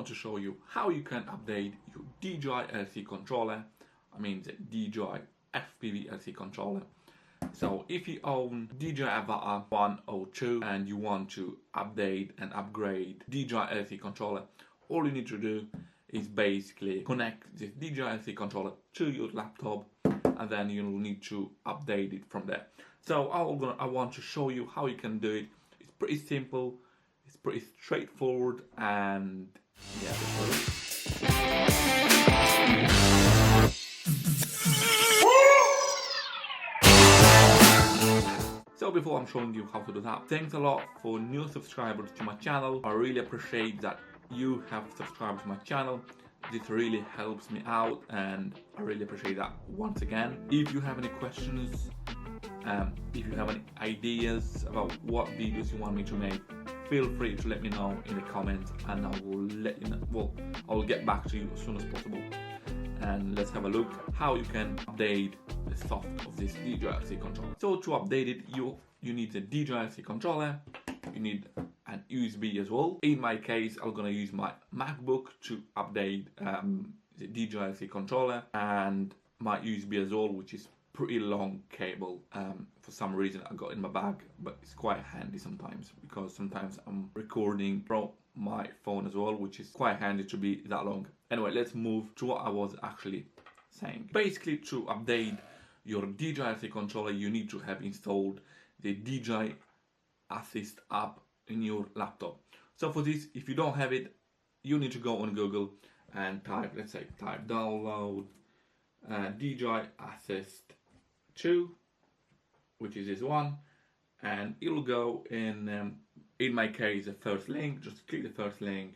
want to show you how you can update your DJI LC controller, I mean the DJI FPV LC controller. So if you own DJI Avatar 1 or 2 and you want to update and upgrade DJI LC controller, all you need to do is basically connect this DJI LC controller to your laptop, and then you'll need to update it from there. So I want to show you how you can do it. It's pretty simple, it's pretty straightforward, and yeah, that's it. So before I'm showing you how to do that, thanks a lot for new subscribers to my channel. I really appreciate that you have subscribed to my channel. This really helps me out and I really appreciate that once again. If you have any questions, if you have any ideas about what videos you want me to make, feel free to let me know in the comments and I will let you know. Well, I'll get back to you as soon as possible. And let's have a look how you can update the software of this DJI LC controller. So to update it, you need the DJI LC controller, you need an USB as well. In my case, I'm gonna use my MacBook to update the DJI LC controller, and my USB as well, which is pretty long cable. For some reason I got in my bag, but it's quite handy sometimes because sometimes I'm recording from my phone as well, which is quite handy to be that long. Anyway, let's move to what I was actually saying. Basically, to update your DJI LC controller, you need to have installed the DJI Assist app in your laptop. So for this, if you don't have it, you need to go on Google and type, let's say, download DJI Assist 2, which is this one, and it'll go in my case, the first link. Just click the first link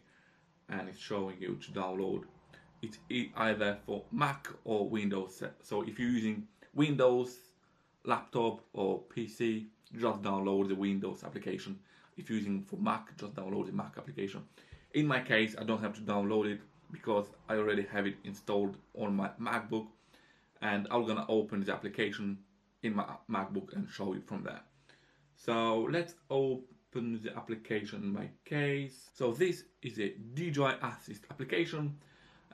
and it's showing you to download. It's either for Mac or Windows. So if you're using Windows laptop or PC, just download the Windows application. If you're using for Mac, just download the Mac application. In my case, I don't have to download it because I already have it installed on my MacBook, and I'm gonna open the application in my MacBook and show you from there. So let's open the application in my case. So this is a DJI Assist application,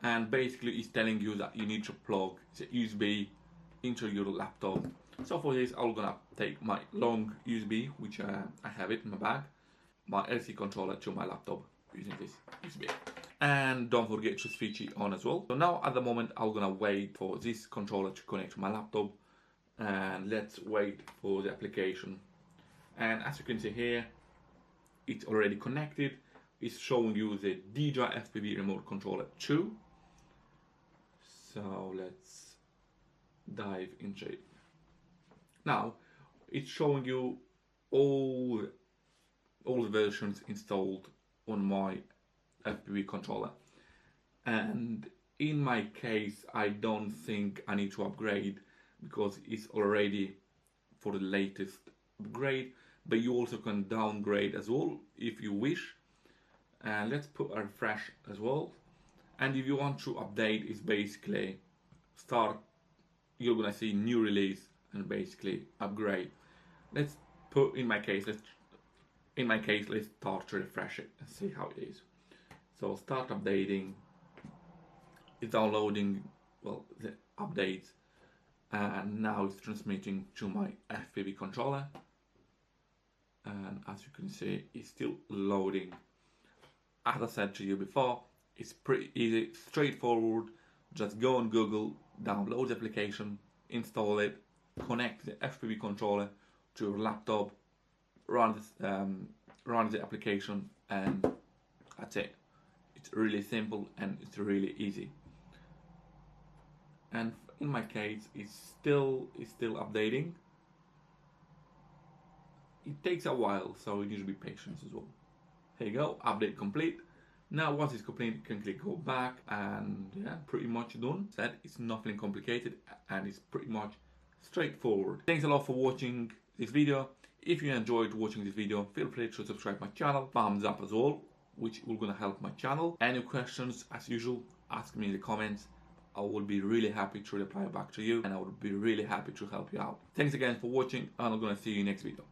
and basically it's telling you that you need to plug the USB into your laptop. So for this, I'm gonna take my long USB, which I have it in my bag, my LC controller to my laptop using this USB. And don't forget to switch it on as well. So now at the moment, I'm gonna wait for this controller to connect to my laptop, and let's wait for the application. And as you can see here, it's already connected. It's showing you the DJI FPV remote controller 2. So let's dive into it. Now it's showing you all the versions installed on my FPV controller, and in my case I don't think I need to upgrade because it's already for the latest upgrade, but you also can downgrade as well if you wish. And let's put a refresh as well, and if you want to update, it's basically start, you're gonna see new release and basically upgrade. Let's put, in my case, let's start to refresh it and see how it is. So start updating, it's downloading, well, the updates, and now it's transmitting to my FPV controller, and as you can see, it's still loading. As I said to you before, it's pretty easy, straightforward. Just go on Google, download the application, install it, connect the FPV controller to your laptop, run the application, and that's it. It's really simple and it's really easy. And in my case, it's still updating. It takes a while, so you need to be patient as well. Here you go, update complete. Now once it's complete, you can click go back, and yeah, pretty much done. Said it's nothing complicated and it's pretty much straightforward. Thanks a lot for watching this video. If you enjoyed watching this video, feel free to subscribe my channel, thumbs up as well, which will gonna help my channel. Any questions, as usual, ask me in the comments. I will be really happy to reply back to you, and I would be really happy to help you out. Thanks again for watching, and I'm gonna see you next video.